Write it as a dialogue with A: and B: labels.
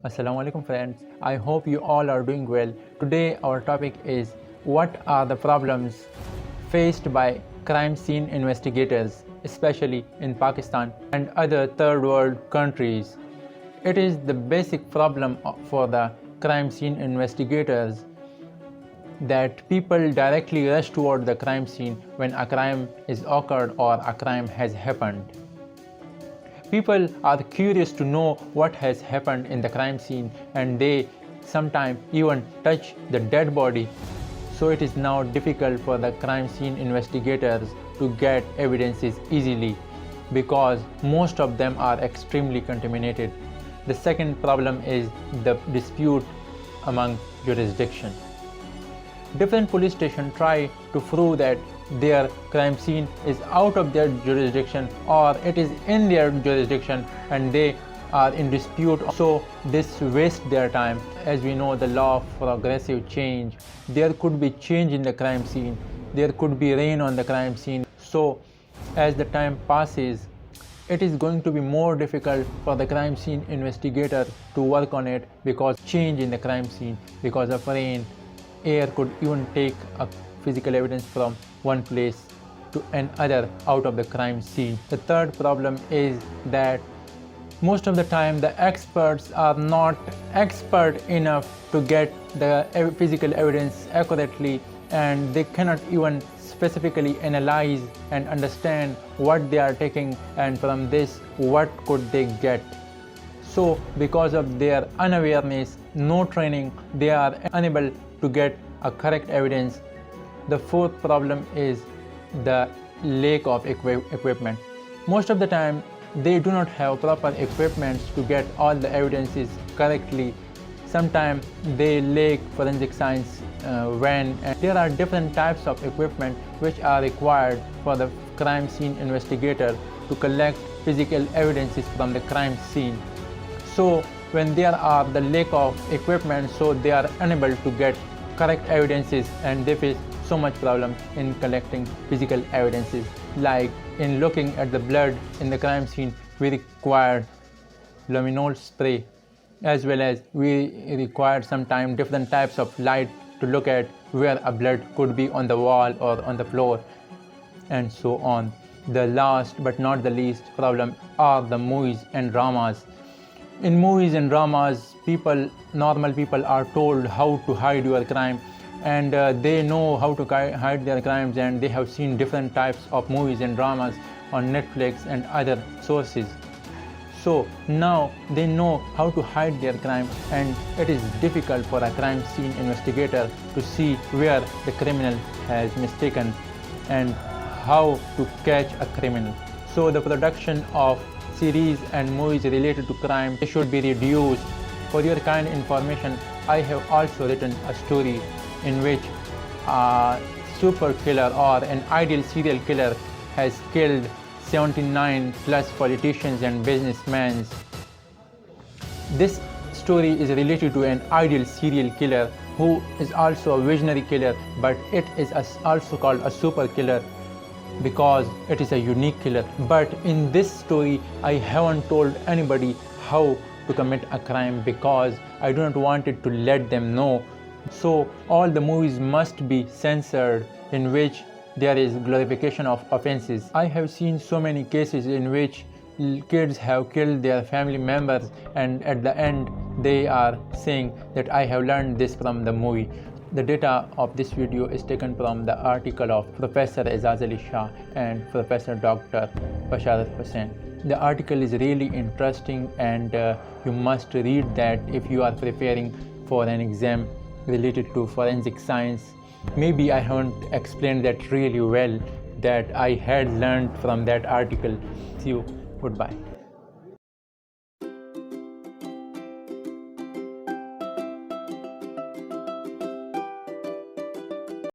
A: Assalamu alaikum friends, I hope you all are doing well. Today our topic is what are the problems faced by crime scene investigators, especially in Pakistan and other third world countries. It is the basic problem for the crime scene investigators that people directly rush toward the crime scene when a crime is occurred or a crime has happened. People are curious to know what has happened in the crime scene, and they sometimes even touch the dead body. So it is now difficult for the crime scene investigators to get evidences easily because most of them are extremely contaminated. The second problem is the dispute among jurisdictions. Different police stations try to prove that their crime scene is out of their jurisdiction or it is in their jurisdiction and they are in dispute, so this wastes their time. As we know, the law of progressive change, there could be change in the crime scene, there could be rain on the crime scene, so as the time passes it is going to be more difficult for the crime scene investigator to work on it because change in the crime scene, because of rain, air could even take a physical evidence from one place to another out of the crime scene. The third problem is that most of the time the experts are not expert enough to get the physical evidence accurately, and they cannot even specifically analyze and understand what they are taking, and from this what could they get. So because of their unawareness, no training, they are unable to get a correct evidence. The fourth problem is the lack of equipment. Most of the time they do not have proper equipment to get all the evidences correctly. Sometimes they lack forensic science and there are different types of equipment which are required for the crime scene investigator to collect physical evidences from the crime scene. So when there are the lack of equipment, so they are unable to get correct evidences and they face so much problem in collecting physical evidences. Like in looking at the blood in the crime scene, we required luminol spray, as well as we required sometimes different types of light to look at where a blood could be on the wall or on the floor, and so on. The last but not the least problem are the movies and dramas. In movies and dramas, normal people are told how to hide your crime, and they know how to hide their crimes, and they have seen different types of movies and dramas on Netflix and other sources. So now they know how to hide their crime, and it is difficult for a crime scene investigator to see where the criminal has mistaken and how to catch a criminal. So the production of series and movies related to crime should be reduced. For your kind information, I have also written a story in which a super killer or an ideal serial killer has killed 79 plus politicians and businessmen. This story is related to an ideal serial killer who is also a visionary killer, but it is also called a super killer because it is a unique killer. But in this story I haven't told anybody how to commit a crime because I do not want it to let them know. So all the movies must be censored in which there is glorification of offenses. I have seen so many cases in which kids have killed their family members, and at the end they are saying that I have learned this from the movie. The data of this video is taken from the article of Professor Azaz Ali Shah and Professor Dr. Basharat Hussain. The article is really interesting, and you must read that if you are preparing for an exam related to forensic science. Maybe I haven't explained that really well, that I had learned from that article. See you. Goodbye.